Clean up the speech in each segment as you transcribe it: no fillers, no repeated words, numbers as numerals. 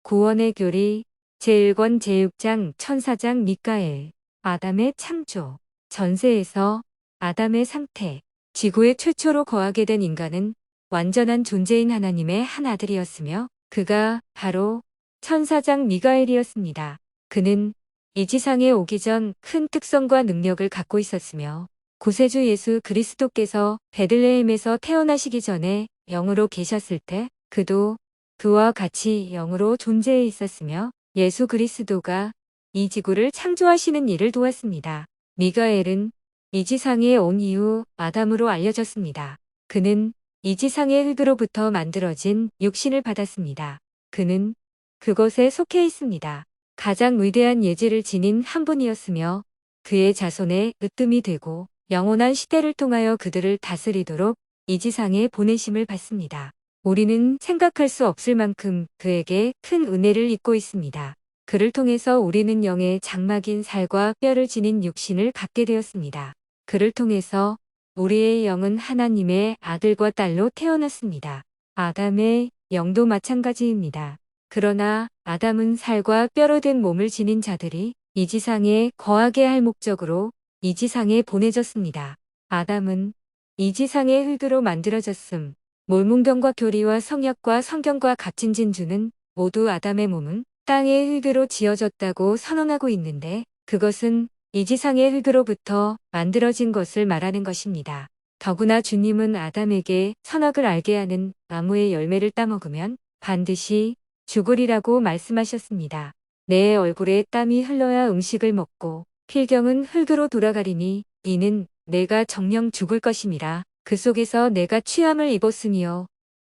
구원의 교리 제1권 제6장 천사장 미가엘 아담의 창조 전세에서 아담의 상태 지구에 최초로 거하게 된 인간은 완전한 존재인 하나님의 한 아들이었으며 그가 바로 천사장 미가엘이었습니다. 그는 이 지상에 오기 전 큰 특성과 능력을 갖고 있었으며 구세주 예수 그리스도께서 베들레헴에서 태어나시기 전에 영으로 계셨을 때 그도 그와 같이 영으로 존재해 있었으며 예수 그리스도가 이 지구를 창조하시는 일을 도왔습니다. 미가엘은 이 지상에 온 이후 아담으로 알려졌습니다. 그는 이 지상의 흙으로부터 만들어진 육신을 받았습니다. 그는 그것에 속해 있습니다. 가장 위대한 예지를 지닌 한 분이었으며 그의 자손의 으뜸이 되고 영원한 시대를 통하여 그들을 다스리도록 이 지상에 보내심을 받습니다. 우리는 생각할 수 없을 만큼 그에게 큰 은혜를 입고 있습니다. 그를 통해서 우리는 영의 장막인 살과 뼈를 지닌 육신을 갖게 되었습니다. 그를 통해서 우리의 영은 하나님의 아들과 딸로 태어났습니다. 아담의 영도 마찬가지입니다. 그러나 아담은 살과 뼈로 된 몸을 지닌 자들이 이 지상에 거하게 할 목적으로 이 지상에 보내졌습니다. 아담은 이 지상의 흙으로 만들어졌음. 몰뭉병과 교리와 성역과 성경과 값진 진주는 모두 아담의 몸은 땅의 흙으로 지어졌다고 선언하고 있는데 그것은 이 지상의 흙으로부터 만들어진 것을 말하는 것입니다. 더구나 주님은 아담에게 선악을 알게 하는 나무의 열매를 따먹으면 반드시 죽으리라고 말씀하셨습니다. 내 얼굴에 땀이 흘러야 음식을 먹고 필경은 흙으로 돌아가리니 이는 내가 정녕 죽을 것임이라. 그 속에서 내가 취함을 입었으며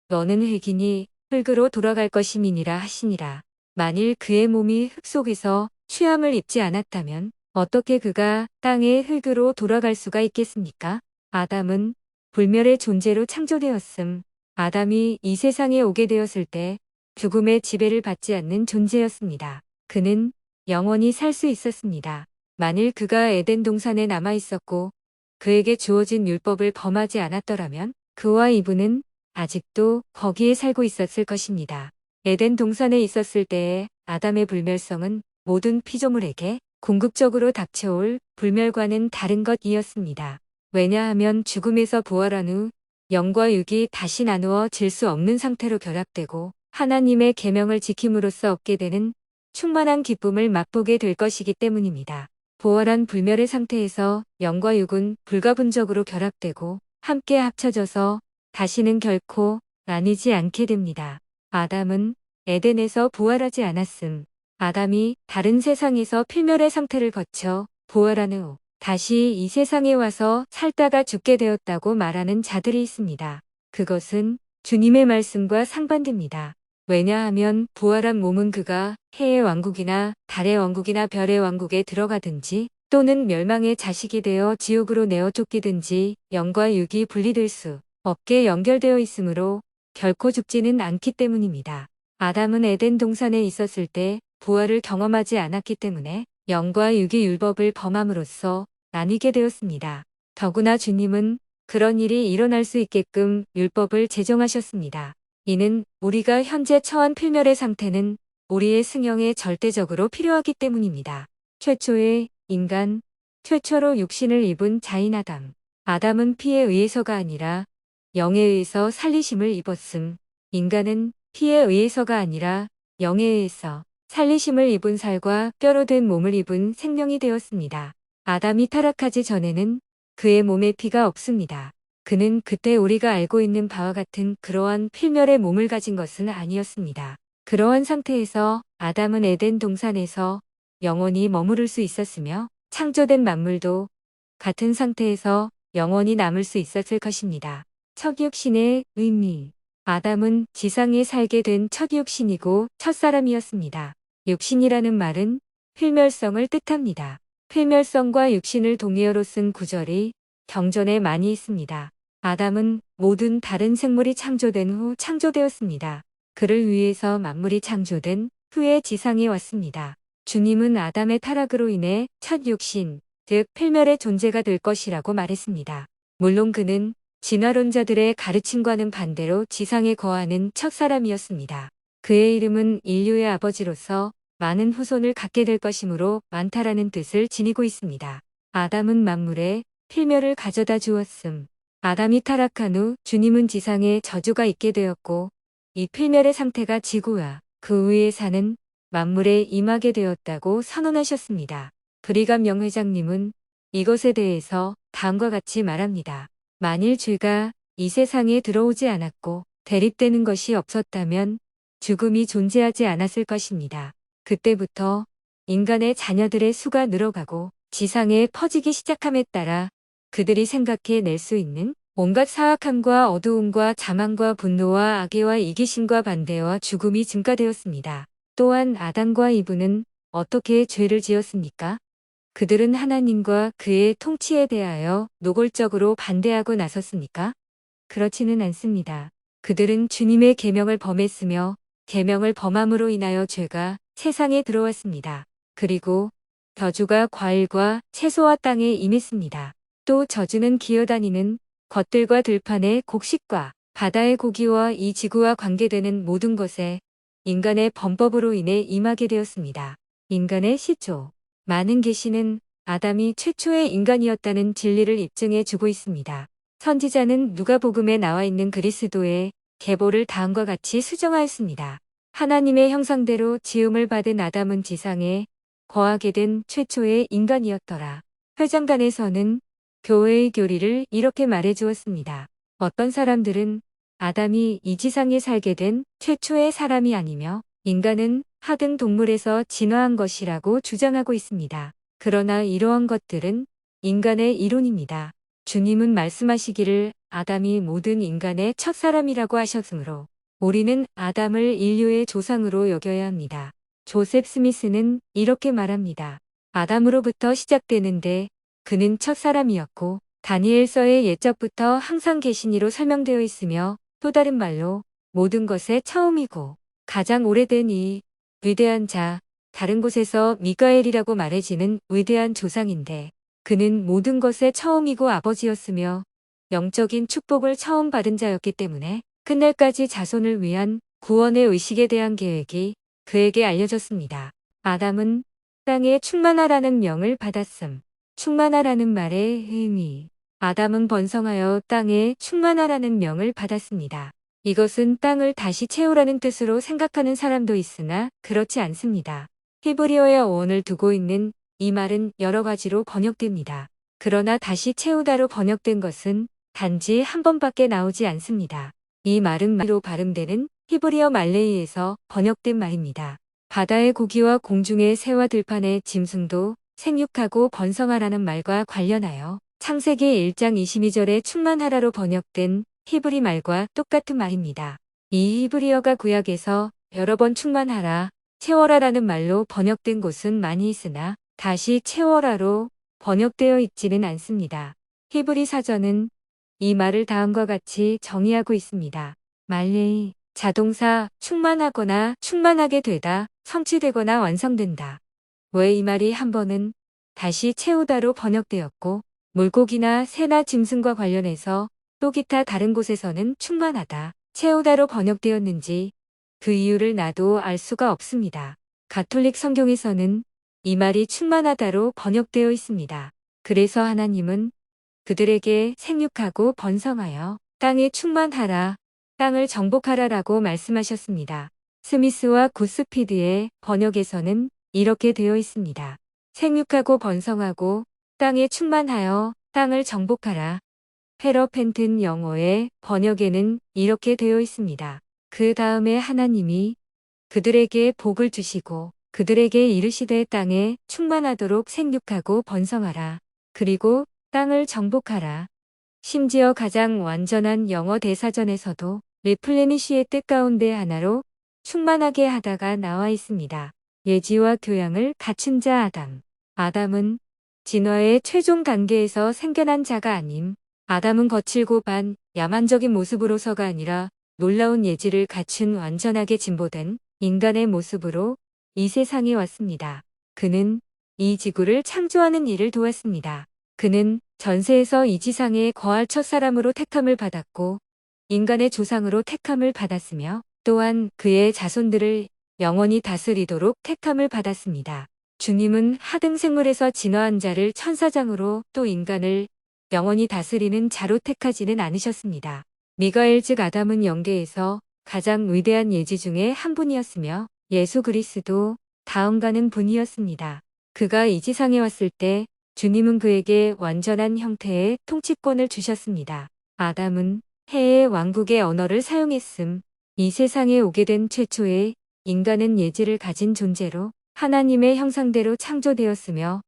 너는 흙이니 흙으로 돌아갈 것임이니라 하시니라. 만일 그의 몸이 흙 속에서 취함을 입지 않았다면 어떻게 그가 땅의 흙으로 돌아갈 수가 있겠습니까? 아담은 불멸의 존재로 창조되었음. 아담이 이 세상에 오게 되었을 때 죽음의 지배를 받지 않는 존재였습니다. 그는 영원히 살 수 있었습니다. 만일 그가 에덴 동산에 남아 있었고 그에게 주어진 율법을 범하지 않았더라면 그와 이브는 아직도 거기에 살고 있었을 것입니다. 에덴 동산에 있었을 때의 아담의 불멸성은 모든 피조물에게 궁극적으로 닥쳐올 불멸과는 다른 것이었습니다. 왜냐하면 죽음에서 부활한 후 영과 육이 다시 나누어질 수 없는 상태로 결합되고 하나님의 계명을 지킴으로써 얻게 되는 충만한 기쁨을 맛보게 될 것이기 때문입니다. 부활한 불멸의 상태에서 영과 육은 불가분적으로 결합되고 함께 합쳐져서 다시는 결코 나뉘지 않게 됩니다. 아담은 에덴에서 부활하지 않았음. 아담이 다른 세상에서 필멸의 상태를 거쳐 부활한 후 다시 이 세상에 와서 살다가 죽게 되었다고 말하는 자들이 있습니다. 그것은 주님의 말씀과 상반됩니다. 왜냐하면 부활한 몸은 그가 해의 왕국이나 달의 왕국이나 별의 왕국에 들어가든지 또는 멸망의 자식이 되어 지옥으로 내어 쫓기든지 영과 육이 분리될 수 없게 연결되어 있으므로 결코 죽지는 않기 때문입니다. 아담은 에덴 동산에 있었을 때 부활을 경험하지 않았기 때문에 영과 육이 율법을 범함으로써 나뉘게 되었습니다. 더구나 주님은 그런 일이 일어날 수 있게끔 율법을 제정하셨습니다. 이는 우리가 현재 처한 필멸의 상태는 우리의 승영에 절대적으로 필요하기 때문입니다. 최초의 인간, 최초로 육신을 입은 자인 아담. 아담은 피에 의해서가 아니라 영에 의해서 살리심을 입었음. 인간은 피에 의해서가 아니라 영에 의해서 살리심을 입은 살과 뼈로 된 몸을 입은 생명이 되었습니다. 아담이 타락하기 전에는 그의 몸에 피가 없습니다. 그는 그때 우리가 알고 있는 바와 같은 그러한 필멸의 몸을 가진 것은 아니었습니다. 그러한 상태에서 아담은 에덴 동산에서 영원히 머무를 수 있었으며 창조된 만물도 같은 상태에서 영원히 남을 수 있었을 것입니다. 첫 육신의 의미. 아담은 지상에 살게 된 첫 육신이고 첫사람이었습니다. 육신이라는 말은 필멸성을 뜻합니다. 필멸성과 육신을 동의어로 쓴 구절이 경전에 많이 있습니다. 아담은 모든 다른 생물이 창조된 후 창조되었습니다. 그를 위해서 만물이 창조된 후에 지상에 왔습니다. 주님은 아담의 타락으로 인해 첫 육신, 즉 필멸의 존재가 될 것이라고 말했습니다. 물론 그는 진화론자들의 가르침과는 반대로 지상에 거하는 첫사람이었습니다. 그의 이름은 인류의 아버지로서 많은 후손을 갖게 될 것이므로 많다라는 뜻을 지니고 있습니다. 아담은 만물에 필멸을 가져다 주었음. 아담이 타락한 후 주님은 지상에 저주가 있게 되었고 이 필멸의 상태가 지구와 그 위에 사는 만물에 임하게 되었다고 선언하셨습니다. 브리감 영 회장님은 이것에 대해서 다음과 같이 말합니다. 만일 죄가 이 세상에 들어오지 않았고 대립되는 것이 없었다면 죽음이 존재하지 않았을 것입니다. 그때부터 인간의 자녀들의 수가 늘어가고 지상에 퍼지기 시작함에 따라 그들이 생각해낼 수 있는 온갖 사악함과 어두움과 자만과 분노와 악의와 이기심과 반대와 죽음이 증가되었습니다. 또한 아담과 이브는 어떻게 죄를 지었습니까? 그들은 하나님과 그의 통치에 대하여 노골적으로 반대하고 나섰습니까? 그렇지는 않습니다. 그들은 주님의 계명을 범했으며 계명을 범함으로 인하여 죄가 세상에 들어왔습니다. 그리고 저주가 과일과 채소와 땅에 임했습니다. 또 저주는 기어다니는 것들과 들판의 곡식과 바다의 고기와 이 지구와 관계되는 모든 것에 인간의 범법으로 인해 임하게 되었습니다. 인간의 시초. 많은 계시는 아담이 최초의 인간이었다는 진리를 입증해 주고 있습니다. 선지자는 누가복음에 나와 있는 그리스도의 계보를 다음과 같이 수정하였습니다. 하나님의 형상대로 지음을 받은 아담은 지상에 거하게 된 최초의 인간이었더라. 회장단에서는 교회의 교리를 이렇게 말해 주었습니다. 어떤 사람들은 아담이 이 지상에 살게 된 최초의 사람이 아니며 인간은 하등 동물에서 진화한 것이라고 주장하고 있습니다. 그러나 이러한 것들은 인간의 이론입니다. 주님은 말씀하시기를 아담이 모든 인간의 첫 사람이라고 하셨으므로 우리는 아담을 인류의 조상으로 여겨야 합니다. 조셉 스미스는 이렇게 말합니다. 아담으로부터 시작되는데 그는 첫 사람이었고 다니엘서의 옛적부터 항상 계시니로 설명되어 있으며 또 다른 말로 모든 것의 처음이고 가장 오래된 이 위대한 자, 다른 곳에서 미가엘이라고 말해지는 위대한 조상인데 그는 모든 것의 처음이고 아버지였으며 영적인 축복을 처음 받은 자였기 때문에 끝날까지 자손을 위한 구원의 의식에 대한 계획이 그에게 알려졌습니다. 아담은 땅에 충만하라는 명을 받았음. 충만하라는 말의 의미. 아담은 번성하여 땅에 충만하라는 명을 받았습니다. 이것은 땅을 다시 채우라는 뜻으로 생각하는 사람도 있으나 그렇지 않습니다. 히브리어의 어원을 두고 있는 이 말은 여러 가지로 번역됩니다. 그러나 다시 채우다로 번역된 것은 단지 한 번밖에 나오지 않습니다. 이 말은 말로 발음되는 히브리어 말레이에서 번역된 말입니다. 바다의 고기와 공중의 새와 들판의 짐승도 생육하고 번성하라는 말과 관련하여 창세기 1장 22절에 충만하라로 번역된 히브리 말과 똑같은 말입니다. 이 히브리어가 구약에서 여러 번 충만하라, 채워라라는 말로 번역된 곳은 많이 있으나 다시 채워라로 번역되어 있지는 않습니다. 히브리 사전은 이 말을 다음과 같이 정의하고 있습니다. 말레이, 자동사, 충만하거나 충만하게 되다, 성취되거나 완성된다. 왜 이 말이 한 번은 다시 채우다로 번역되었고 물고기나 새나 짐승과 관련해서 또 기타 다른 곳에서는 충만하다, 채우다로 번역되었는지 그 이유를 나도 알 수가 없습니다. 가톨릭 성경에서는 이 말이 충만하다로 번역되어 있습니다. 그래서 하나님은 그들에게 생육하고 번성하여 땅에 충만하라, 땅을 정복하라라고 말씀하셨습니다. 스미스와 굿스피드의 번역에서는 이렇게 되어 있습니다. 생육하고 번성하고 땅에 충만하여 땅을 정복하라. 페러펜튼 영어의 번역에는 이렇게 되어 있습니다. 그 다음에 하나님이 그들에게 복을 주시고 그들에게 이르시되 땅에 충만하도록 생육하고 번성하라. 그리고 땅을 정복하라. 심지어 가장 완전한 영어 대사전에서도 리플레니쉬의 뜻 가운데 하나로 충만하게 하다가 나와 있습니다. 예지와 교양을 갖춘 자 아담. 아담은 진화의 최종 단계에서 생겨난 자가 아님. 아담은 거칠고 야만적인 모습으로서가 아니라 놀라운 예지를 갖춘 완전하게 진보된 인간의 모습으로 이 세상에 왔습니다. 그는 이 지구를 창조하는 일을 도왔습니다. 그는 전세에서 이 지상에 거할 첫사람으로 택함을 받았고 인간의 조상으로 택함을 받았으며 또한 그의 자손들을 영원히 다스리도록 택함을 받았습니다. 주님은 하등 생물에서 진화한 자를 천사장으로 또 인간을 영원히 다스리는 자로 택하지는 않으셨습니다. 미가엘 즉 아담은 영계에서 가장 위대한 예지 중에 한 분이었으며 예수 그리스도 다음 가는 분이었습니다. 그가 이 지상에 왔을 때 주님은 그에게 완전한 형태의 통치권을 주셨습니다. 아담은 해의 왕국의 언어를 사용했음. 이 세상에 오게 된 최초의 인간은 예지를 가진 존재로 하나님의 형상대로 창조되었으며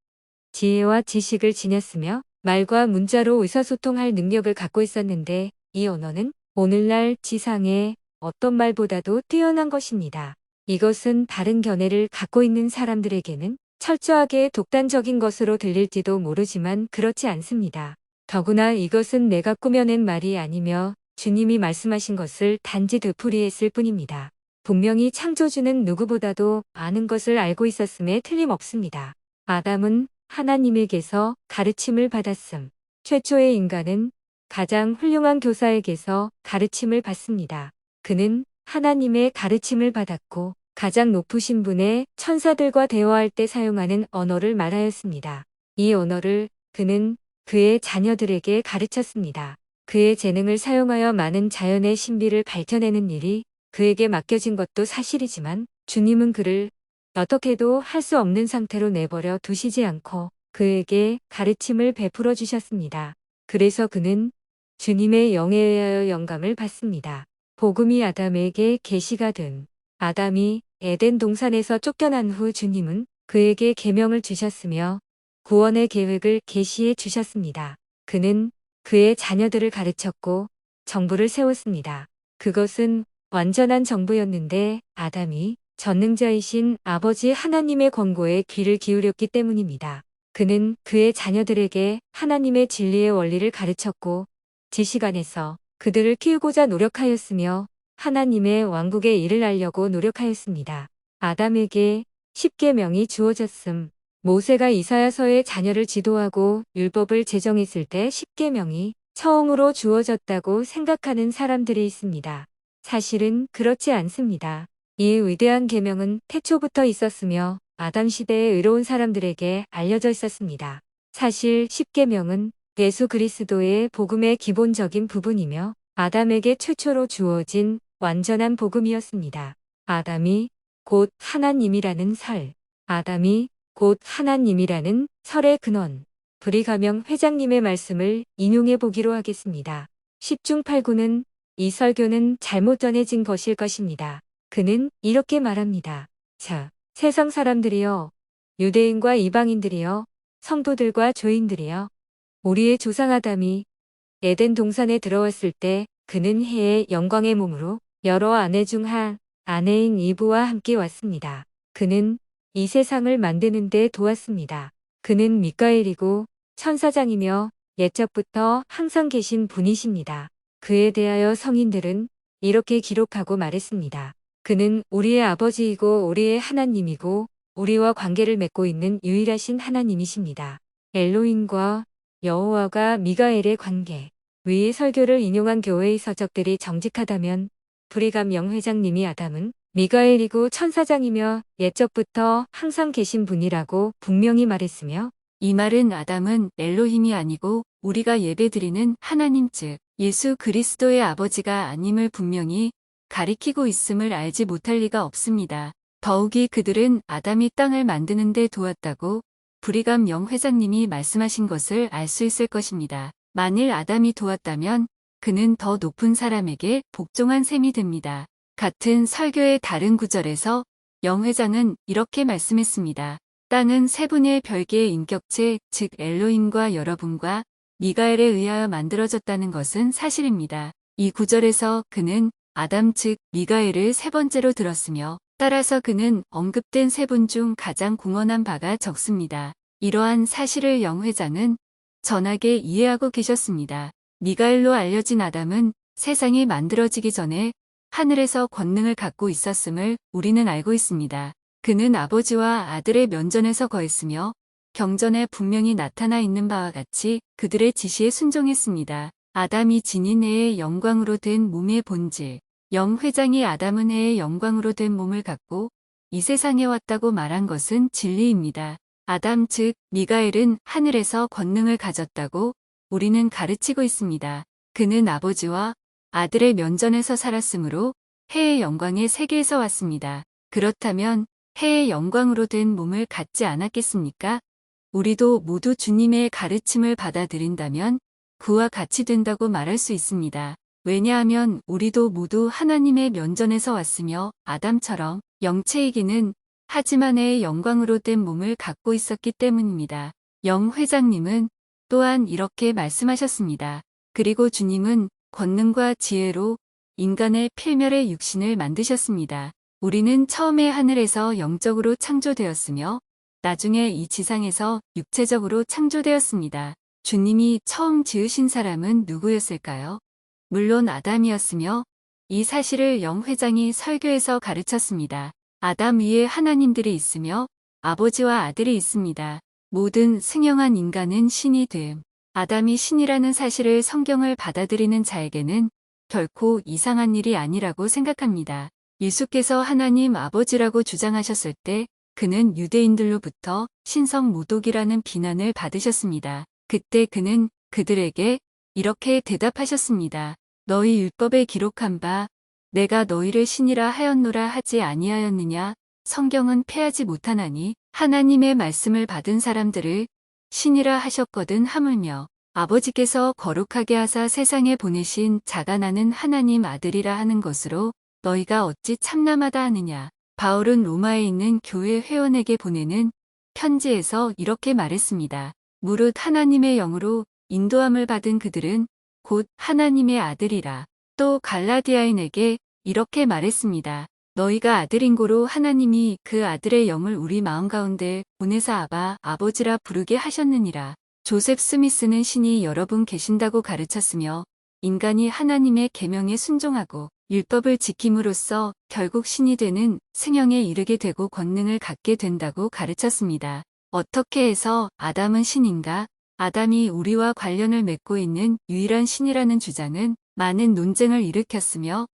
지혜와 지식을 지녔으며 말과 문자로 의사소통할 능력을 갖고 있었는데 이 언어는 오늘날 지상의 어떤 말보다도 뛰어난 것입니다. 이것은 다른 견해를 갖고 있는 사람들에게는 철저하게 독단적인 것으로 들릴지도 모르지만 그렇지 않습니다. 더구나 이것은 내가 꾸며낸 말이 아니며 주님이 말씀하신 것을 단지 되풀이했을 뿐입니다. 분명히 창조주는 누구보다도 많은 것을 알고 있었음에 틀림없습니다. 아담은 하나님에게서 가르침을 받았음. 최초의 인간은 가장 훌륭한 교사에게서 가르침을 받습니다. 그는 하나님의 가르침을 받았고 가장 높으신 분의 천사들과 대화할 때 사용하는 언어를 말하였습니다. 이 언어를 그는 그의 자녀들에게 가르쳤습니다. 그의 재능을 사용하여 많은 자연의 신비를 밝혀내는 일이 그에게 맡겨진 것도 사실이지만 주님은 그를 어떻게도 할 수 없는 상태로 내버려 두시지 않고 그에게 가르침을 베풀어 주셨습니다. 그래서 그는 주님의 영에 의하여 영감을 받습니다. 복음이 아담에게 계시가 된 아담이 에덴 동산에서 쫓겨난 후 주님은 그에게 계명을 주셨으며 구원의 계획을 계시해 주셨습니다. 그는 그의 자녀들을 가르쳤고 정부를 세웠습니다. 그것은 완전한 정부였는데 아담이 전능자이신 아버지 하나님의 권고에 귀를 기울였기 때문입니다. 그는 그의 자녀들에게 하나님의 진리의 원리를 가르쳤고 지식 안에서 그들을 키우고자 노력하였으며 하나님의 왕국의 일을 알려고 노력하였습니다. 아담에게 십계명이 주어졌음. 모세가 이사야서의 자녀를 지도하고 율법을 제정했을 때 십계명이 처음으로 주어졌다고 생각하는 사람들이 있습니다. 사실은 그렇지 않습니다. 이 위대한 계명은 태초부터 있었으며 아담 시대에 의로운 사람들에게 알려져 있었습니다. 사실 십계명은 예수 그리스도의 복음의 기본적인 부분이며 아담에게 최초로 주어진 완전한 복음이었습니다. 아담이 곧 하나님이라는 설. 아담이 곧 하나님이라는 설의 근원. 브리가명 회장님의 말씀을 인용해 보기로 하겠습니다. 10중 8구는 이 설교는 잘못 전해진 것일 것입니다. 그는 이렇게 말합니다. 자, 세상 사람들이여, 유대인과 이방인들이여, 성도들과 죄인들이여, 우리의 조상 아담이 에덴 동산에 들어왔을 때 그는 해의 영광의 몸으로 여러 아내 중 한 아내인 이브와 함께 왔습니다. 그는 이 세상을 만드는 데 도왔습니다. 그는 미가엘이고 천사장이며 옛적부터 항상 계신 분이십니다. 그에 대하여 성인들은 이렇게 기록하고 말했습니다. 그는 우리의 아버지이고 우리의 하나님이고 우리와 관계를 맺고 있는 유일하신 하나님이십니다. 엘로힘과 여호와가 미가엘의 관계. 위의 설교를 인용한 교회의 서적들이 정직하다면 브리감 영회장님이 아담은 미가엘이고 천사장이며 옛적부터 항상 계신 분이라고 분명히 말했으며 이 말은 아담은 엘로힘이 아니고 우리가 예배드리는 하나님 즉 예수 그리스도의 아버지가 아님을 분명히 가리키고 있음을 알지 못할 리가 없습니다. 더욱이 그들은 아담이 땅을 만드는 데 도왔다고 브리감 영 회장님이 말씀하신 것을 알 수 있을 것입니다. 만일 아담이 도왔다면 그는 더 높은 사람에게 복종한 셈이 됩니다. 같은 설교의 다른 구절에서 영 회장은 이렇게 말씀했습니다. 땅은 세 분의 별개의 인격체 즉 엘로힘과 여러분과 미가엘에 의하여 만들어졌다는 것은 사실입니다. 이 구절에서 그는 아담 즉 미가엘을 세 번째로 들었으며 따라서 그는 언급된 세 분 중 가장 공헌한 바가 적습니다. 이러한 사실을 영 회장은 전하게 이해하고 계셨습니다. 미가엘로 알려진 아담은 세상이 만들어지기 전에 하늘에서 권능을 갖고 있었음을 우리는 알고 있습니다. 그는 아버지와 아들의 면전에서 거했으며 경전에 분명히 나타나 있는 바와 같이 그들의 지시에 순종했습니다. 아담이 지닌 해의 영광으로 된 몸의 본질. 영 회장이 아담은 해의 영광으로 된 몸을 갖고 이 세상에 왔다고 말한 것은 진리입니다. 아담 즉 미가엘은 하늘에서 권능을 가졌다고 우리는 가르치고 있습니다. 그는 아버지와 아들의 면전에서 살았으므로 해의 영광의 세계에서 왔습니다. 그렇다면 해의 영광으로 된 몸을 갖지 않았겠습니까? 우리도 모두 주님의 가르침을 받아들인다면 그와 같이 된다고 말할 수 있습니다. 왜냐하면 우리도 모두 하나님의 면전에서 왔으며 아담처럼 영체이기는 하지만 해의 영광으로 된 몸을 갖고 있었기 때문입니다. 영 회장님은 또한 이렇게 말씀하셨습니다. 그리고 주님은 권능과 지혜로 인간의 필멸의 육신을 만드셨습니다. 우리는 처음에 하늘에서 영적으로 창조되었으며 나중에 이 지상에서 육체적으로 창조되었습니다. 주님이 처음 지으신 사람은 누구였을까요? 물론 아담이었으며 이 사실을 영 회장이 설교에서 가르쳤습니다. 아담 위에 하나님들이 있으며 아버지와 아들이 있습니다. 모든 승영한 인간은 신이 됨. 아담이 신이라는 사실을 성경을 받아들이는 자에게는 결코 이상한 일이 아니라고 생각합니다. 예수께서 하나님 아버지라고 주장하셨을 때 그는 유대인들로부터 신성 모독이라는 비난을 받으셨습니다. 그때 그는 그들에게 이렇게 대답하셨습니다. 너희 율법에 기록한 바 내가 너희를 신이라 하였노라 하지 아니하였느냐? 성경은 패하지 못하나니 하나님의 말씀을 받은 사람들을 신이라 하셨거든 하물며 아버지께서 거룩하게 하사 세상에 보내신 자가 나는 하나님 아들이라 하는 것으로 너희가 어찌 참남하다 하느냐. 바울은 로마에 있는 교회 회원에게 보내는 편지에서 이렇게 말했습니다. 무릇 하나님의 영으로 인도함을 받은 그들은 곧 하나님의 아들이라. 또 갈라디아인에게 이렇게 말했습니다. 너희가 아들인 고로 하나님이 그 아들의 영을 우리 마음 가운데 보내사 아바 아버지라 부르게 하셨느니라. 조셉 스미스는 신이 여러 분 계신다고 가르쳤으며 인간이 하나님의 계명에 순종하고 율법을 지킴으로써 결국 신이 되는 승형에 이르게 되고 권능을 갖게 된다고 가르쳤습니다. 어떻게 해서 아담은 신인가? 아담이 우리와 관련을 맺고 있는 유일한 신이라는 주장은 많은 논쟁을 일으켰으며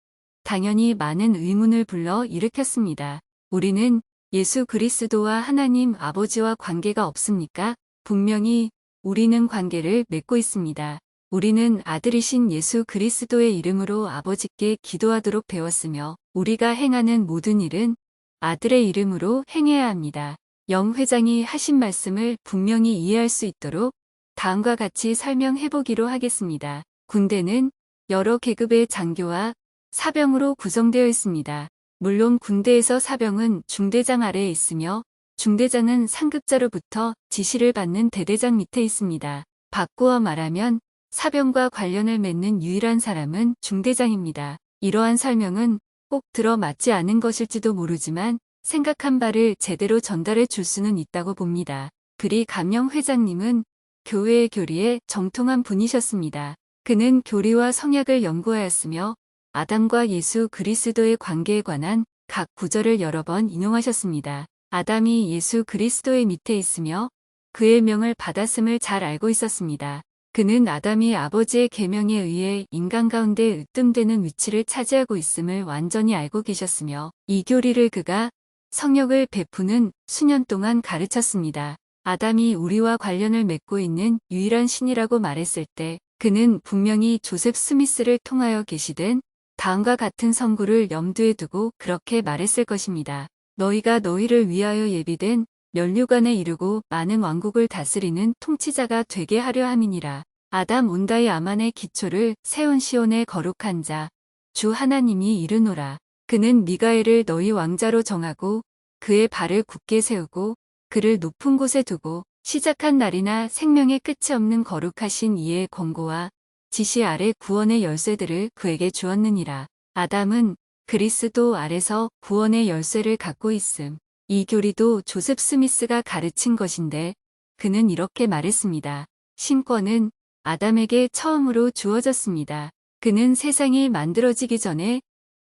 당연히 많은 의문을 불러 일으켰습니다. 우리는 예수 그리스도와 하나님 아버지와 관계가 없습니까? 분명히 우리는 관계를 맺고 있습니다. 우리는 아들이신 예수 그리스도의 이름으로 아버지께 기도하도록 배웠으며 우리가 행하는 모든 일은 아들의 이름으로 행해야 합니다. 영 회장이 하신 말씀을 분명히 이해할 수 있도록 다음과 같이 설명해 보기로 하겠습니다. 군대는 여러 계급의 장교와 사병으로 구성되어 있습니다. 물론 군대에서 사병은 중대장 아래에 있으며 중대장은 상급자로부터 지시를 받는 대대장 밑에 있습니다. 바꾸어 말하면 사병과 관련을 맺는 유일한 사람은 중대장입니다. 이러한 설명은 꼭 들어맞지 않은 것일지도 모르지만 생각한 바를 제대로 전달해 줄 수는 있다고 봅니다. 그리 감영 회장님은 교회의 교리에 정통한 분이셨습니다. 그는 교리와 성약을 연구하였으며 아담과 예수 그리스도의 관계에 관한 각 구절을 여러 번 인용하셨습니다. 아담이 예수 그리스도의 밑에 있으며 그의 명을 받았음을 잘 알고 있었습니다. 그는 아담이 아버지의 계명에 의해 인간 가운데 으뜸되는 위치를 차지하고 있음을 완전히 알고 계셨으며 이 교리를 그가 성역을 베푸는 수년 동안 가르쳤습니다. 아담이 우리와 관련을 맺고 있는 유일한 신이라고 말했을 때 그는 분명히 조셉 스미스를 통하여 계시된 다음과 같은 선구를 염두에 두고 그렇게 말했을 것입니다. 너희가 너희를 위하여 예비된 면류관에 이르고 많은 왕국을 다스리는 통치자가 되게 하려 함이니라. 아담 온다의 아만의 기초를 세운 시온의 거룩한 자 주 하나님이 이르노라. 그는 미가엘을 너희 왕자로 정하고 그의 발을 굳게 세우고 그를 높은 곳에 두고 시작한 날이나 생명의 끝이 없는 거룩하신 이의 권고와 지시 아래 구원의 열쇠들을 그에게 주었느니라. 아담은 그리스도 아래서 구원의 열쇠를 갖고 있음. 이 교리도 조셉 스미스가 가르친 것인데 그는 이렇게 말했습니다. 신권은 아담에게 처음으로 주어졌습니다. 그는 세상이 만들어지기 전에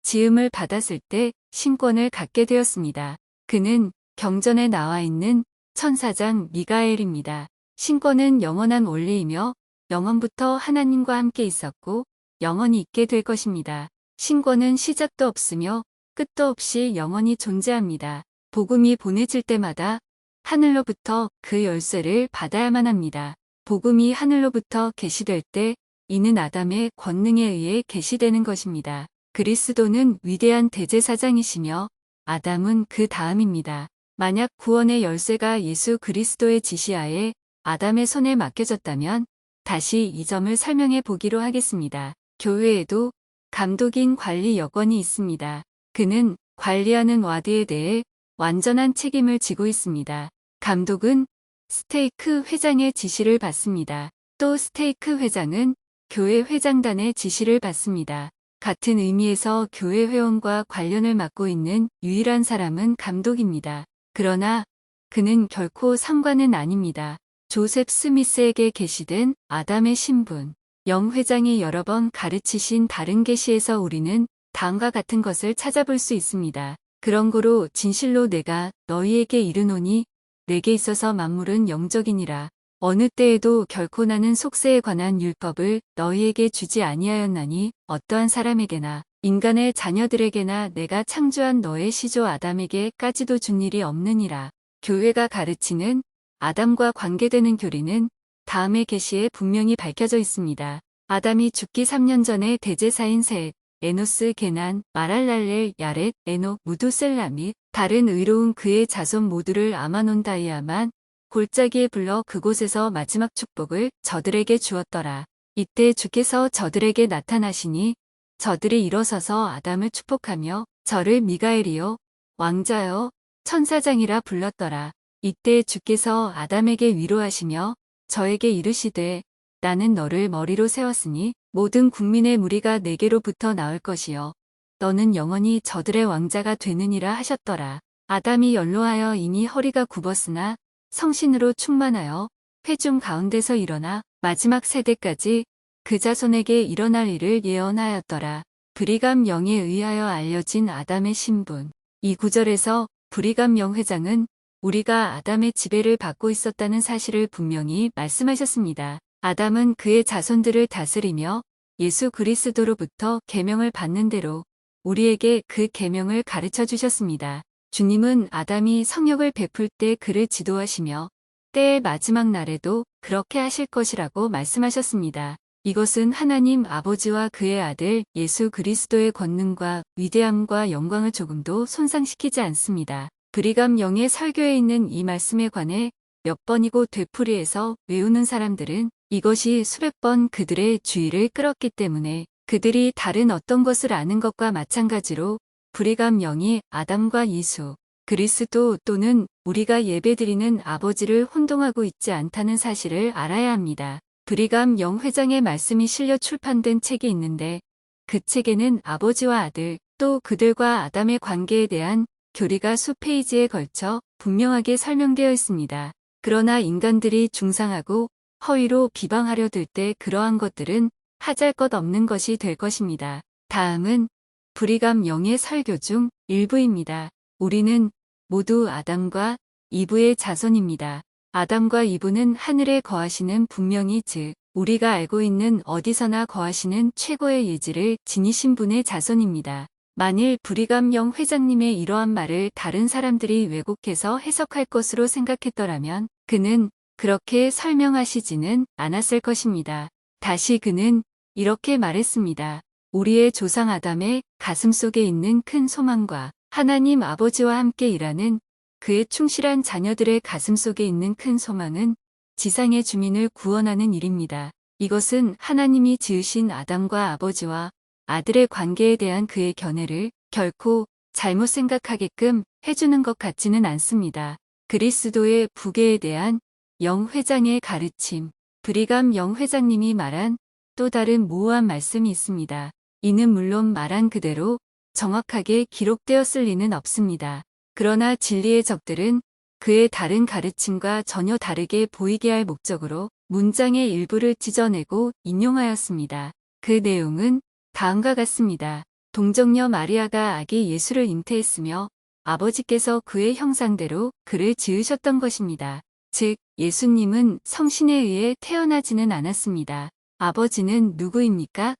지음을 받았을 때 신권을 갖게 되었습니다. 그는 경전에 나와 있는 천사장 미가엘입니다. 신권은 영원한 원리이며 영원부터 하나님과 함께 있었고 영원히 있게 될 것입니다. 신권은 시작도 없으며 끝도 없이 영원히 존재합니다. 복음이 보내질 때마다 하늘로부터 그 열쇠를 받아야만 합니다. 복음이 하늘로부터 계시될 때 이는 아담의 권능에 의해 계시되는 것입니다. 그리스도는 위대한 대제사장이시며 아담은 그 다음입니다. 만약 구원의 열쇠가 예수 그리스도의 지시하에 아담의 손에 맡겨졌다면 다시 이 점을 설명해 보기로 하겠습니다. 교회에도 감독인 관리 여건이 있습니다. 그는 관리하는 와드에 대해 완전한 책임을 지고 있습니다. 감독은 스테이크 회장의 지시를 받습니다. 또 스테이크 회장은 교회 회장단의 지시를 받습니다. 같은 의미에서 교회 회원과 관련을 맡고 있는 유일한 사람은 감독입니다. 그러나 그는 결코 상관은 아닙니다. 조셉 스미스에게 계시된 아담의 신분. 영 회장이 여러 번 가르치신 다른 계시에서 우리는 다음과 같은 것을 찾아볼 수 있습니다. 그런 고로 진실로 내가 너희에게 이르노니 내게 있어서 만물은 영적이니라. 어느 때에도 결코 나는 속세에 관한 율법을 너희에게 주지 아니하였나니 어떠한 사람에게나 인간의 자녀들에게나 내가 창조한 너의 시조 아담에게까지도 준 일이 없느니라. 교회가 가르치는 아담과 관계되는 교리는 다음의 계시에 분명히 밝혀져 있습니다. 아담이 죽기 3년 전에 대제사인 셋, 에노스, 게난, 마랄랄렐, 야렛, 에녹, 무두셀라 및 다른 의로운 그의 자손 모두를 아마논다이아만 골짜기에 불러 그곳에서 마지막 축복을 저들에게 주었더라. 이때 주께서 저들에게 나타나시니 저들이 일어서서 아담을 축복하며 저를 미가엘이요 왕자여 천사장이라 불렀더라. 이때 주께서 아담에게 위로하시며 저에게 이르시되 나는 너를 머리로 세웠으니 모든 국민의 무리가 내게로부터 나올 것이요 너는 영원히 저들의 왕자가 되느니라 하셨더라. 아담이 연로하여 이미 허리가 굽었으나 성신으로 충만하여 회중 가운데서 일어나 마지막 세대까지 그 자손에게 일어날 일을 예언하였더라. 브리감 영에 의하여 알려진 아담의 신분. 이 구절에서 브리감 영 회장은 우리가 아담의 지배를 받고 있었다는 사실을 분명히 말씀하셨습니다. 아담은 그의 자손들을 다스리며 예수 그리스도로부터 계명을 받는 대로 우리에게 그 계명을 가르쳐 주셨습니다. 주님은 아담이 성욕을 베풀 때 그를 지도하시며 때의 마지막 날에도 그렇게 하실 것이라고 말씀하셨습니다. 이것은 하나님 아버지와 그의 아들 예수 그리스도의 권능과 위대함과 영광을 조금도 손상시키지 않습니다. 브리감 영의 설교에 있는 이 말씀에 관해 몇 번이고 되풀이해서 외우는 사람들은 이것이 수백 번 그들의 주의를 끌었기 때문에 그들이 다른 어떤 것을 아는 것과 마찬가지로 브리감 영이 아담과 예수, 그리스도 또는 우리가 예배드리는 아버지를 혼동하고 있지 않다는 사실을 알아야 합니다. 브리감 영 회장의 말씀이 실려 출판된 책이 있는데 그 책에는 아버지와 아들 또 그들과 아담의 관계에 대한 교리가 수페이지에 걸쳐 분명하게 설명되어 있습니다. 그러나 인간들이 중상하고 허위로 비방하려 들 때 그러한 것들은 하잘것없는 것이 될 것입니다. 다음은 브리감 영의 설교 중 일부입니다. 우리는 모두 아담과 이브의 자손입니다. 아담과 이브는 하늘에 거하시는 분명히 즉 우리가 알고 있는 어디서나 거하시는 최고의 예지를 지니신 분의 자손입니다. 만일 브리감 영 회장님의 이러한 말을 다른 사람들이 왜곡해서 해석할 것으로 생각했더라면 그는 그렇게 설명하시지는 않았을 것입니다. 다시 그는 이렇게 말했습니다. 우리의 조상 아담의 가슴속에 있는 큰 소망과 하나님 아버지와 함께 일하는 그의 충실한 자녀들의 가슴속에 있는 큰 소망은 지상의 주민을 구원하는 일입니다. 이것은 하나님이 지으신 아담과 아버지와 아들의 관계에 대한 그의 견해를 결코 잘못 생각하게끔 해주는 것 같지는 않습니다. 그리스도의 부계에 대한 영 회장의 가르침, 브리감 영 회장님이 말한 또 다른 모호한 말씀이 있습니다. 이는 물론 말한 그대로 정확하게 기록되었을 리는 없습니다. 그러나 진리의 적들은 그의 다른 가르침과 전혀 다르게 보이게 할 목적으로 문장의 일부를 찢어내고 인용하였습니다. 그 내용은 다음과 같습니다. 동정녀 마리아가 아기 예수를 잉태했으며 아버지께서 그의 형상대로 그를 지으셨던 것입니다. 즉 예수님은 성신에 의해 태어나지는 않았습니다. 아버지는 누구입니까?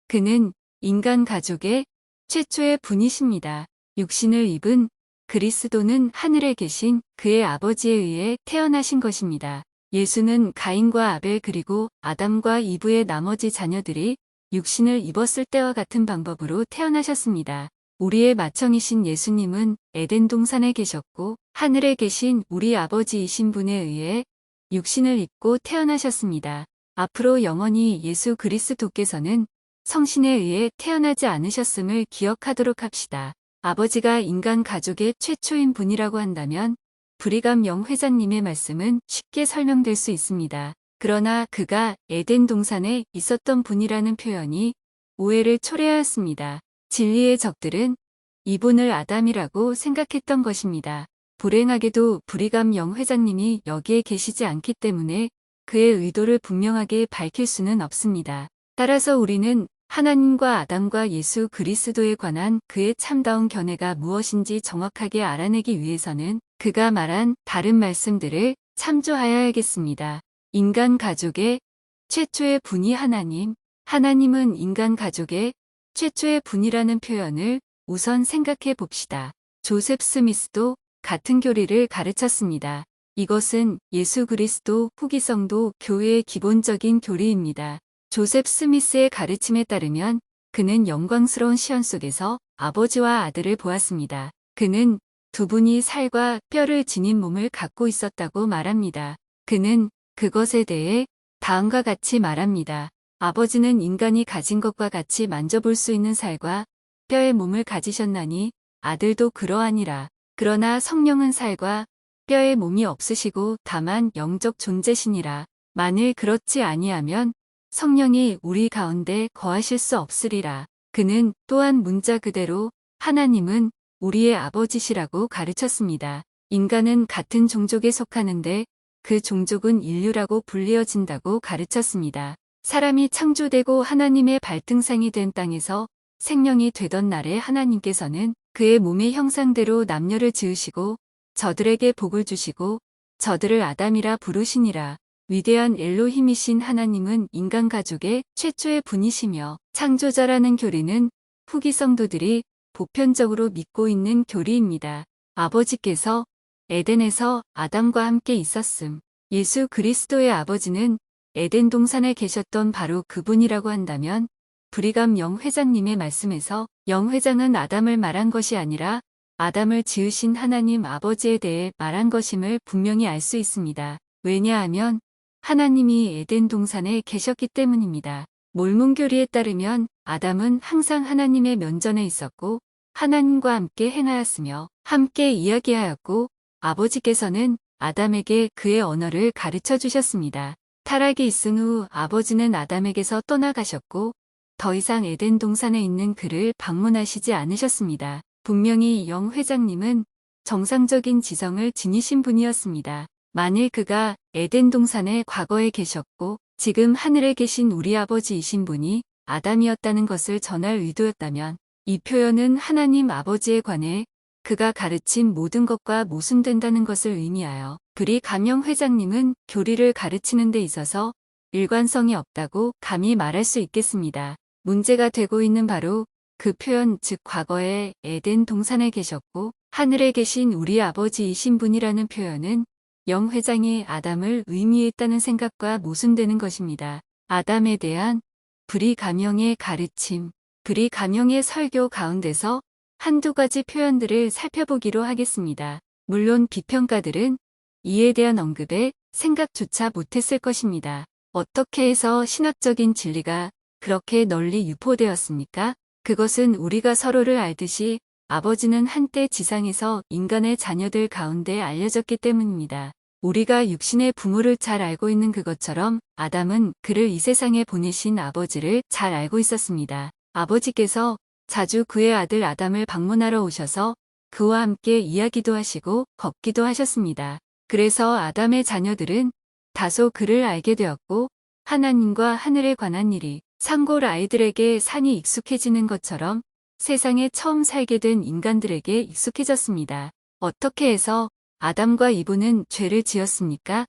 그는 인간 가족의 최초의 분이십니다. 육신을 입은 그리스도는 하늘에 계신 그의 아버지에 의해 태어나신 것입니다. 예수는 가인과 아벨 그리고 아담과 이브의 나머지 자녀들이 육신을 입었을 때와 같은 방법으로 태어나셨습니다. 우리의 맏형이신 예수님은 에덴 동산에 계셨고 하늘에 계신 우리 아버지이신 분에 의해 육신을 입고 태어나셨습니다. 앞으로 영원히 예수 그리스도께서는 성신에 의해 태어나지 않으셨음을 기억하도록 합시다. 아버지가 인간 가족의 최초인 분이라고 한다면 브리감 영 회장님의 말씀은 쉽게 설명될 수 있습니다. 그러나 그가 에덴 동산에 있었던 분이라는 표현이 오해를 초래하였습니다. 진리의 적들은 이분을 아담이라고 생각했던 것입니다. 불행하게도 브리감 영 회장님이 여기에 계시지 않기 때문에 그의 의도를 분명하게 밝힐 수는 없습니다. 따라서 우리는 하나님과 아담과 예수 그리스도에 관한 그의 참다운 견해가 무엇인지 정확하게 알아내기 위해서는 그가 말한 다른 말씀들을 참조하여야겠습니다. 인간 가족의 최초의 분이 하나님. 하나님은 인간 가족의 최초의 분이라는 표현을 우선 생각해 봅시다. 조셉 스미스도 같은 교리를 가르쳤습니다. 이것은 예수 그리스도 후기성도 교회의 기본적인 교리입니다. 조셉 스미스의 가르침에 따르면 그는 영광스러운 시험 속에서 아버지와 아들을 보았습니다. 그는 두 분이 살과 뼈를 지닌 몸을 갖고 있었다고 말합니다. 그는 그것에 대해 다음과 같이 말합니다. 아버지는 인간이 가진 것과 같이 만져볼 수 있는 살과 뼈의 몸을 가지셨나니 아들도 그러하니라. 그러나 성령은 살과 뼈의 몸이 없으시고 다만 영적 존재시니라. 만일 그렇지 아니하면 성령이 우리 가운데 거하실 수 없으리라. 그는 또한 문자 그대로 하나님은 우리의 아버지시라고 가르쳤습니다. 인간은 같은 종족에 속하는데 그 종족은 인류라고 불리어진다고 가르쳤습니다. 사람이 창조되고 하나님의 발등상이 된 땅에서 생명이 되던 날에 하나님께서는 그의 몸의 형상대로 남녀를 지으시고 저들에게 복을 주시고 저들을 아담이라 부르시니라. 위대한 엘로힘이신 하나님은 인간 가족의 최초의 분이시며 창조자라는 교리는 후기 성도들이 보편적으로 믿고 있는 교리입니다. 아버지께서 에덴에서 아담과 함께 있었음. 예수 그리스도의 아버지는 에덴 동산에 계셨던 바로 그분이라고 한다면 브리감 영 회장님의 말씀에서 영 회장은 아담을 말한 것이 아니라 아담을 지으신 하나님 아버지에 대해 말한 것임을 분명히 알 수 있습니다. 왜냐하면 하나님이 에덴 동산에 계셨기 때문입니다. 몰몬교리에 따르면 아담은 항상 하나님의 면전에 있었고 하나님과 함께 행하였으며 함께 이야기하였고 아버지께서는 아담에게 그의 언어를 가르쳐 주셨습니다. 타락이 있은 후 아버지는 아담에게서 떠나가셨고 더 이상 에덴 동산에 있는 그를 방문하시지 않으셨습니다. 분명히 영 회장님은 정상적인 지성을 지니신 분이었습니다. 만일 그가 에덴 동산에 과거에 계셨고 지금 하늘에 계신 우리 아버지이신 분이 아담이었다는 것을 전할 의도였다면 이 표현은 하나님 아버지에 관해 그가 가르친 모든 것과 모순된다는 것을 의미하여 브리감 영 회장님은 교리를 가르치는 데 있어서 일관성이 없다고 감히 말할 수 있겠습니다. 문제가 되고 있는 바로 그 표현 즉 과거에 에덴 동산에 계셨고 하늘에 계신 우리 아버지이신 분이라는 표현은 영 회장이 아담을 의미했다는 생각과 모순되는 것입니다. 아담에 대한 브리감 영의 가르침, 브리감 영의 설교 가운데서 한두 가지 표현들을 살펴보기로 하겠습니다. 물론 비평가들은 이에 대한 언급에 생각조차 못했을 것입니다. 어떻게 해서 신학적인 진리가 그렇게 널리 유포되었습니까? 그것은 우리가 서로를 알듯이 아버지는 한때 지상에서 인간의 자녀들 가운데 알려졌기 때문입니다. 우리가 육신의 부모를 잘 알고 있는 그것처럼 아담은 그를 이 세상에 보내신 아버지를 잘 알고 있었습니다. 아버지께서 자주 그의 아들 아담을 방문하러 오셔서 그와 함께 이야기도 하시고 걷기도 하셨습니다. 그래서 아담의 자녀들은 다소 그를 알게 되었고 하나님과 하늘에 관한 일이 산골 아이들에게 산이 익숙해지는 것처럼 세상에 처음 살게 된 인간들에게 익숙해졌습니다. 어떻게 해서 아담과 이브는 죄를 지었습니까?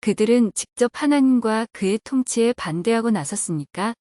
그들은 직접 하나님과 그의 통치에 반대하고 나섰습니까?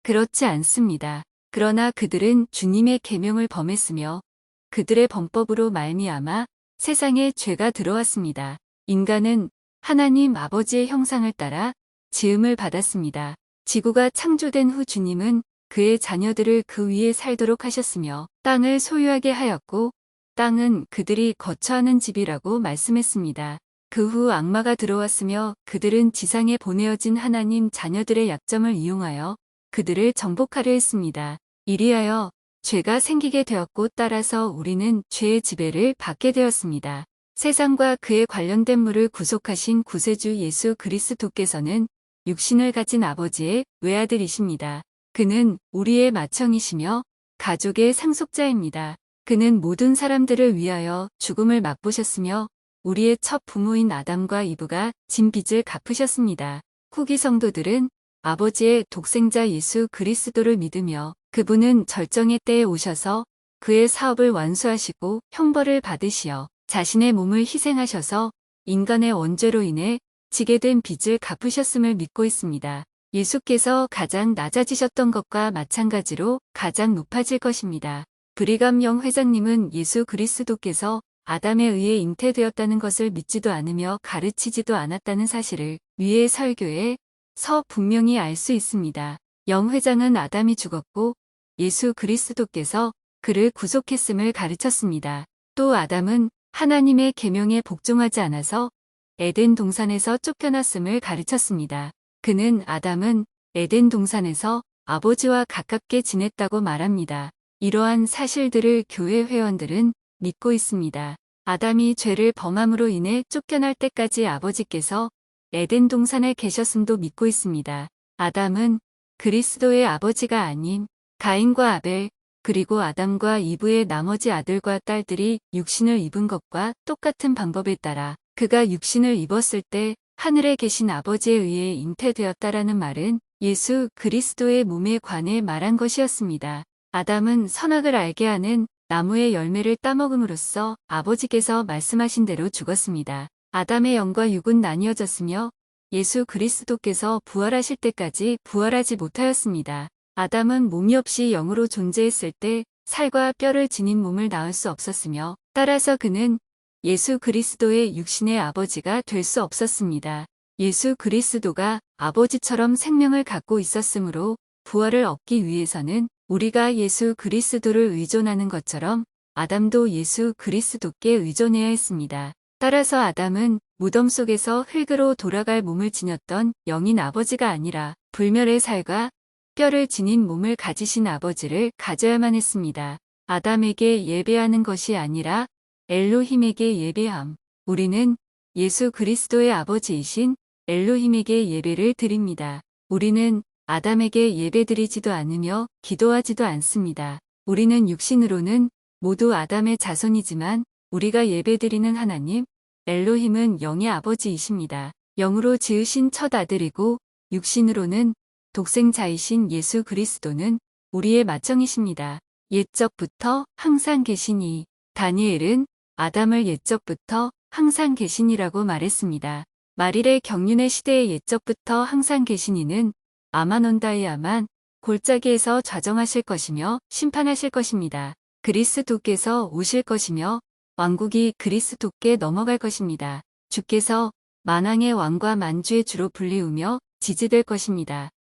그렇지 않습니다. 그러나 그들은 주님의 계명을 범했으며 그들의 범법으로 말미암아 세상에 죄가 들어왔습니다. 인간은 하나님 아버지의 형상을 따라 지음을 받았습니다. 지구가 창조된 후 주님은 그의 자녀들을 그 위에 살도록 하셨으며 땅을 소유하게 하였고 땅은 그들이 거처하는 집이라고 말씀했습니다. 그 후 악마가 들어왔으며 그들은 지상에 보내어진 하나님 자녀들의 약점을 이용하여 그들을 정복하려 했습니다. 이리하여 죄가 생기게 되었고 따라서 우리는 죄의 지배를 받게 되었습니다. 세상과 그에 관련된 물을 구속하신 구세주 예수 그리스도께서는 육신을 가진 아버지의 외아들이십니다. 그는 우리의 맏형이시며 가족의 상속자입니다. 그는 모든 사람들을 위하여 죽음을 맛보셨으며 우리의 첫 부모인 아담과 이브가 진 빚을 갚으셨습니다. 후기 성도들은 아버지의 독생자 예수 그리스도를 믿으며 그분은 절정의 때에 오셔서 그의 사업을 완수하시고 형벌을 받으시어 자신의 몸을 희생하셔서 인간의 원죄로 인해 지게 된 빚을 갚으셨음을 믿고 있습니다. 예수께서 가장 낮아지셨던 것과 마찬가지로 가장 높아질 것입니다. 브리감 영 회장님은 예수 그리스도께서 아담에 의해 잉태되었다는 것을 믿지도 않으며 가르치지도 않았다는 사실을 위의 설교에서 분명히 알 수 있습니다. 영 회장은 아담이 죽었고 예수 그리스도께서 그를 구속했음을 가르쳤습니다. 또 아담은 하나님의 계명에 복종하지 않아서 에덴 동산에서 쫓겨났음을 가르쳤습니다. 그는 아담은 에덴 동산에서 아버지와 가깝게 지냈다고 말합니다. 이러한 사실들을 교회 회원들은 믿고 있습니다. 아담이 죄를 범함으로 인해 쫓겨날 때까지 아버지께서 에덴 동산에 계셨음도 믿고 있습니다. 아담은 그리스도의 아버지가 아닌 가인과 아벨, 그리고 아담과 이브의 나머지 아들과 딸들이 육신을 입은 것과 똑같은 방법에 따라 그가 육신을 입었을 때 하늘에 계신 아버지에 의해 잉태되었다라는 말은 예수 그리스도의 몸에 관해 말한 것이었습니다. 아담은 선악을 알게 하는 나무의 열매를 따먹음으로써 아버지께서 말씀하신 대로 죽었습니다. 아담의 영과 육은 나뉘어졌으며 예수 그리스도께서 부활하실 때까지 부활하지 못하였습니다. 아담은 몸이 없이 영으로 존재했을 때 살과 뼈를 지닌 몸을 낳을 수 없었으며 따라서 그는 예수 그리스도의 육신의 아버지가 될 수 없었습니다. 예수 그리스도가 아버지처럼 생명을 갖고 있었으므로 부활을 얻기 위해서는 우리가 예수 그리스도를 의존하는 것처럼 아담도 예수 그리스도께 의존해야 했습니다. 따라서 아담은 무덤 속에서 흙으로 돌아갈 몸을 지녔던 영인 아버지가 아니라 불멸의 살과 뼈를 지닌 몸을 가지신 아버지를 가져야만 했습니다. 아담에게 예배하는 것이 아니라 엘로힘에게 예배함. 우리는 예수 그리스도의 아버지이신 엘로힘에게 예배를 드립니다. 우리는 아담에게 예배드리지도 않으며 기도하지도 않습니다. 우리는 육신으로는 모두 아담의 자손이지만 우리가 예배드리는 하나님, 엘로힘은 영의 아버지이십니다. 영으로 지으신 첫 아들이고 육신으로는 독생자이신 예수 그리스도는 우리의 맏형이십니다. 옛적부터 항상 계시니. 다니엘은 아담을 옛적부터 항상 계시니라고 말했습니다. 마릴의 경륜의 시대의 옛적부터 항상 계시니는 아만온다의 아만, 골짜기에서 좌정하실 것이며 심판하실 것입니다. 그리스도께서 오실 것이며 왕국이 그리스도께 넘어갈 것입니다. 주께서 만왕의 왕과 만주의 주로 불리우며 지지될 것입니다.